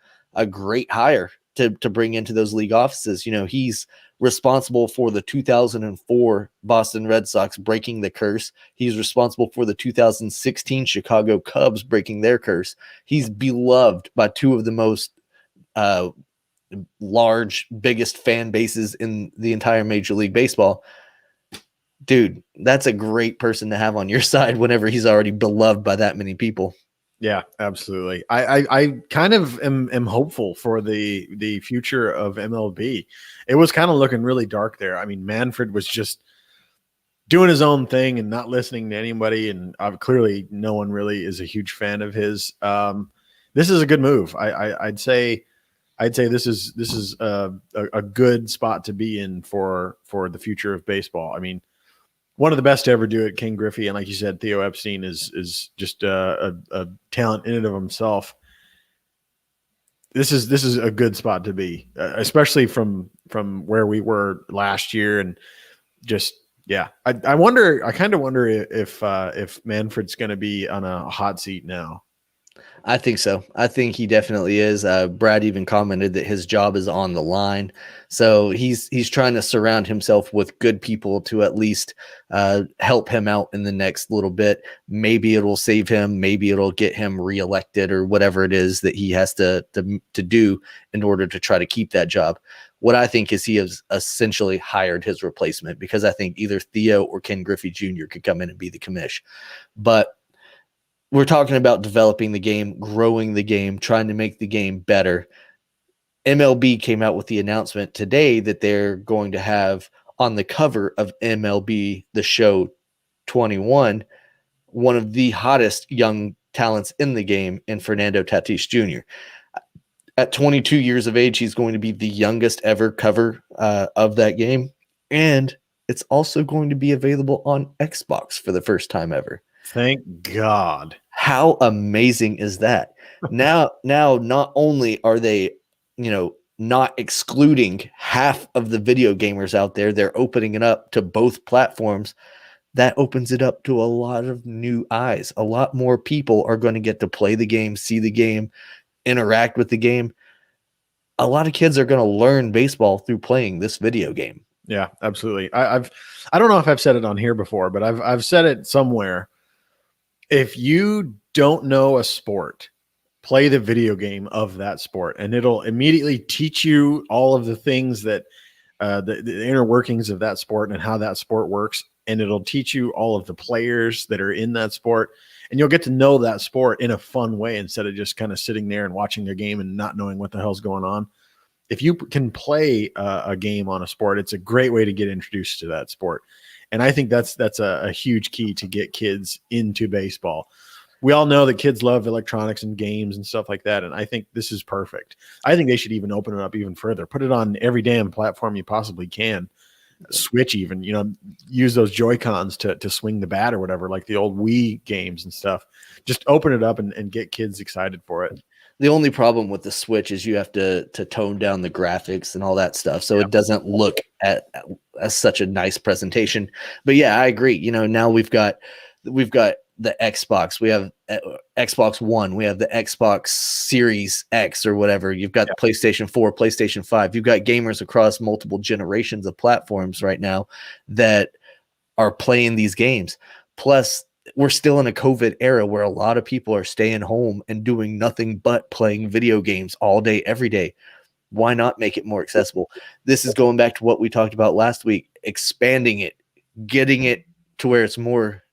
great hire to bring into those league offices. You know, he's responsible for the 2004 Boston Red Sox breaking the curse. He's responsible for the 2016 Chicago Cubs breaking their curse. He's beloved by two of the most large, biggest fan bases in the entire Major League Baseball. Dude, that's a great person to have on your side whenever he's already beloved by that many people. Yeah, absolutely. I kind of am hopeful for the future of MLB. It was kind of looking really dark there. I mean, Manfred was just doing his own thing and not listening to anybody, and clearly no one really is a huge fan of his. This is a good move. I'd say this is a good spot to be in for the future of baseball. I mean, one of the best to ever do it, Ken Griffey, and like you said, Theo Epstein is just a talent in and of himself. This is a good spot to be, especially from where we were last year, and just yeah. I kind of wonder if Manfred's going to be on a hot seat now. I think so. I think he definitely is. Brad even commented that his job is on the line. So he's trying to surround himself with good people to at least help him out in the next little bit. Maybe it'll save him. Maybe it'll get him reelected or whatever it is that he has to do in order to try to keep that job. What I think is he has essentially hired his replacement, because I think either Theo or Ken Griffey Jr. could come in and be the commish. But we're talking about developing the game, growing the game, trying to make the game better. MLB came out with the announcement today that they're going to have on the cover of MLB The Show 21, one of the hottest young talents in the game in Fernando Tatis Jr. At 22 years of age, he's going to be the youngest ever cover of that game. And it's also going to be available on Xbox for the first time ever. Thank God. How amazing is that? Now, not only are they, not excluding half of the video gamers out there, they're opening it up to both platforms. That opens it up to a lot of new eyes. A lot more people are going to get to play the game, see the game, interact with the game. A lot of kids are going to learn baseball through playing this video game. Yeah, absolutely. I don't know if I've said it on here before, but I've said it somewhere. If you don't know a sport, play the video game of that sport, and it'll immediately teach you all of the things that the inner workings of that sport and how that sport works. And it'll teach you all of the players that are in that sport, and you'll get to know that sport in a fun way instead of just kind of sitting there and watching a game and not knowing what the hell's going on. If you can play a game on a sport, it's a great way to get introduced to that sport. And I think that's a huge key to get kids into baseball. We all know that kids love electronics and games and stuff like that. And I think this is perfect. I think they should even open it up even further. Put it on every damn platform you possibly can. Switch even, use those Joy-Cons to swing the bat or whatever, like the old Wii games and stuff. Just open it up and get kids excited for it. The only problem with the Switch is you have to tone down the graphics and all that stuff, so it doesn't look as such a nice presentation. But yeah, I agree. Now we've got the Xbox, we have Xbox One, we have the Xbox Series X or whatever. You've got the PlayStation 4, PlayStation 5. You've got gamers across multiple generations of platforms right now that are playing these games. Plus, we're still in a COVID era where a lot of people are staying home and doing nothing but playing video games all day, every day. Why not make it more accessible? This is going back to what we talked about last week, expanding it, getting it to where it's more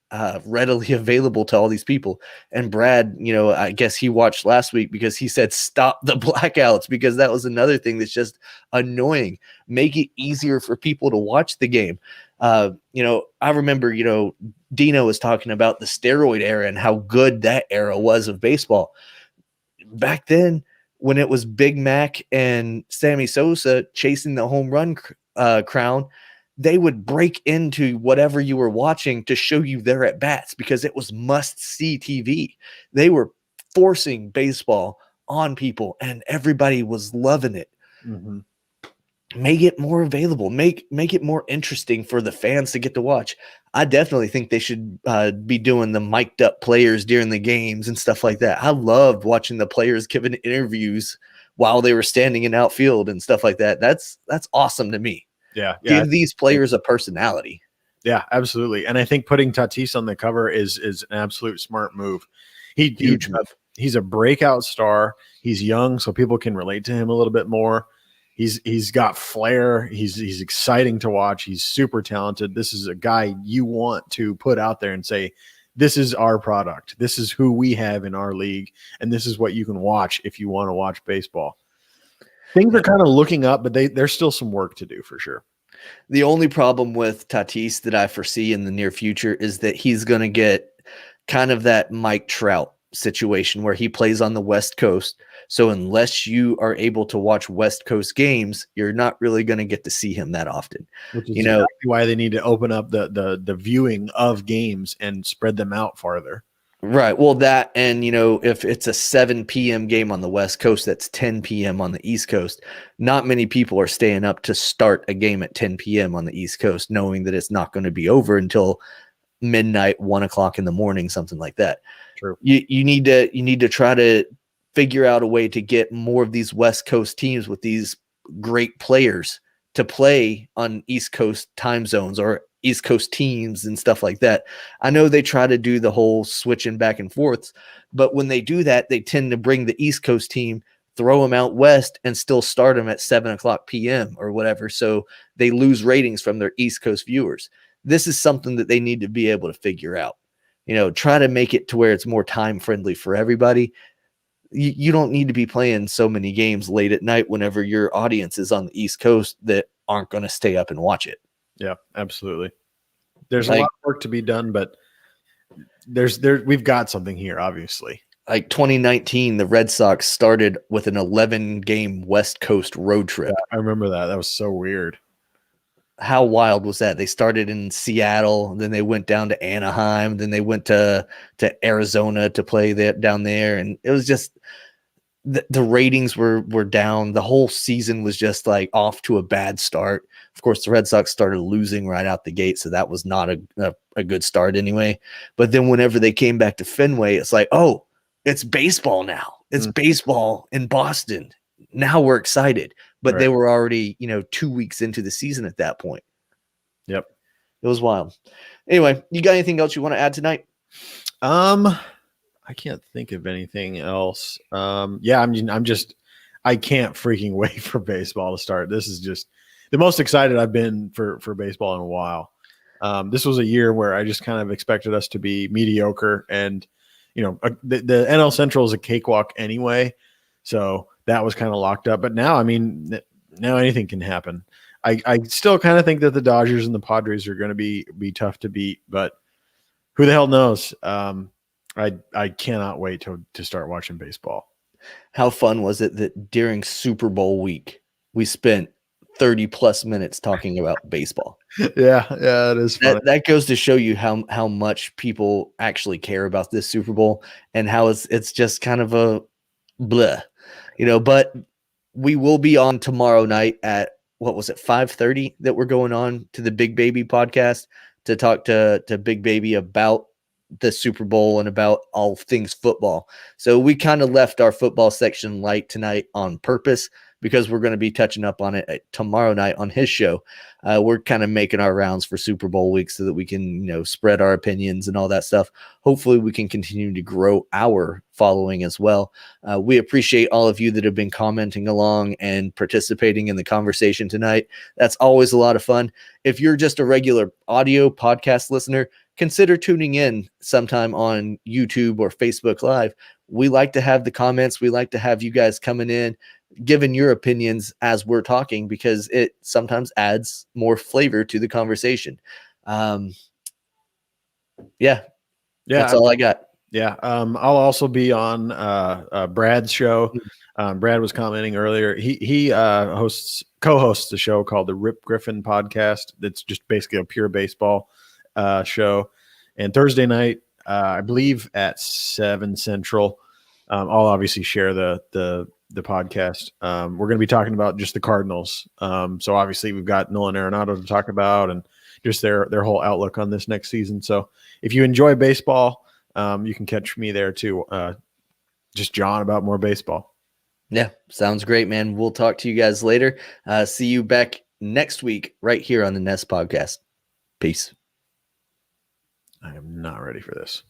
readily available to all these people. And Brad, I guess he watched last week because he said, stop the blackouts, because that was another thing that's just annoying. Make it easier for people to watch the game. I remember, Dino was talking about the steroid era and how good that era was of baseball. Back then, when it was Big Mac and Sammy Sosa chasing the home run crown, they would break into whatever you were watching to show you their at bats because it was must see TV. They were forcing baseball on people and everybody was loving it. Mm-hmm. Make it more available, make it more interesting for the fans to get to watch. I definitely think they should be doing the mic'd up players during the games and stuff like that. I loved watching the players giving interviews while they were standing in outfield and stuff like that. That's awesome to me. Yeah. Give these players a personality. Yeah, absolutely. And I think putting Tatis on the cover is an absolute smart move. Huge move. He's a breakout star. He's young, so people can relate to him a little bit more. He's got flair. He's exciting to watch. He's super talented. This is a guy you want to put out there and say, this is our product. This is who we have in our league, and this is what you can watch if you want to watch baseball. Things are kind of looking up, but there's still some work to do for sure. The only problem with Tatis that I foresee in the near future is that he's going to get kind of that Mike Trout situation where he plays on the West Coast. So unless you are able to watch West Coast games, you're not really going to get to see him that often. Which is exactly why they need to open up the viewing of games and spread them out farther. Right. Well, that, and if it's a 7 p.m. game on the West Coast, that's 10 p.m. on the East Coast. Not many people are staying up to start a game at 10 p.m. on the East Coast, knowing that it's not going to be over until midnight, 1 o'clock in the morning, something like that. True. You need to try to figure out a way to get more of these West Coast teams with these great players to play on East Coast time zones or East Coast teams and stuff like that. I know they try to do the whole switching back and forths, but when they do that, they tend to bring the East Coast team, throw them out west, and still start them at 7 o'clock p.m. or whatever. So they lose ratings from their East Coast viewers. This is something that they need to be able to figure out. Try to make it to where it's more time friendly for everybody. You don't need to be playing so many games late at night whenever your audience is on the East Coast that aren't going to stay up and watch it. Yeah, absolutely. There's a lot of work to be done, but we've got something here, obviously. Like 2019, the Red Sox started with an 11-game West Coast road trip. Yeah, I remember that. That was so weird. How wild was that? They started in Seattle, then they went down to Anaheim, then they went to Arizona to play down there, and it was just the ratings were down. The whole season was just like off to a bad start. Of course, the Red Sox started losing right out the gate, so that was not a good start anyway. But then whenever they came back to Fenway, it's like, oh, it's baseball now. It's baseball in Boston. Now we're excited. But They were already, 2 weeks into the season at that point. Yep. It was wild. Anyway, you got anything else you want to add tonight? I can't think of anything else. Yeah, I can't freaking wait for baseball to start. This is just the most excited I've been for baseball in a while. This was a year where I just kind of expected us to be mediocre, and the NL Central is a cakewalk anyway, so that was kind of locked up. But now, now anything can happen. I still kind of think that the Dodgers and the Padres are going to be tough to beat, but who the hell knows? I cannot wait to start watching baseball. How fun was it that during Super Bowl week we spent 30 plus minutes talking about baseball? Yeah, it is fun. That goes to show you how much people actually care about this Super Bowl and how it's just kind of a bleh, but we will be on tomorrow night at, what was it, 5:30 that we're going on to the Big Baby podcast to talk to Big Baby about the Super Bowl and about all things football. So we kind of left our football section light tonight on purpose because we're going to be touching up on it tomorrow night on his show. We're kind of making our rounds for Super Bowl week so that we can, spread our opinions and all that stuff. Hopefully we can continue to grow our following as well. We appreciate all of you that have been commenting along and participating in the conversation tonight. That's always a lot of fun. If you're just a regular audio podcast listener, consider tuning in sometime on YouTube or Facebook Live. We like to have the comments. We like to have you guys coming in, given your opinions as we're talking, because it sometimes adds more flavor to the conversation. Yeah, that's all I got. Yeah. I'll also be on Brad's show. Brad was commenting earlier. He co-hosts a show called the Rip Griffin Podcast. That's just basically a pure baseball show. And Thursday night, I believe at 7 Central, I'll obviously share the podcast. We're going to be talking about just the Cardinals. So obviously we've got Nolan Arenado to talk about and just their whole outlook on this next season. So if you enjoy baseball, you can catch me there too. Just John about more baseball. Yeah, sounds great, man. We'll talk to you guys later. See you back next week right here on the Nest Podcast. Peace. I am not ready for this.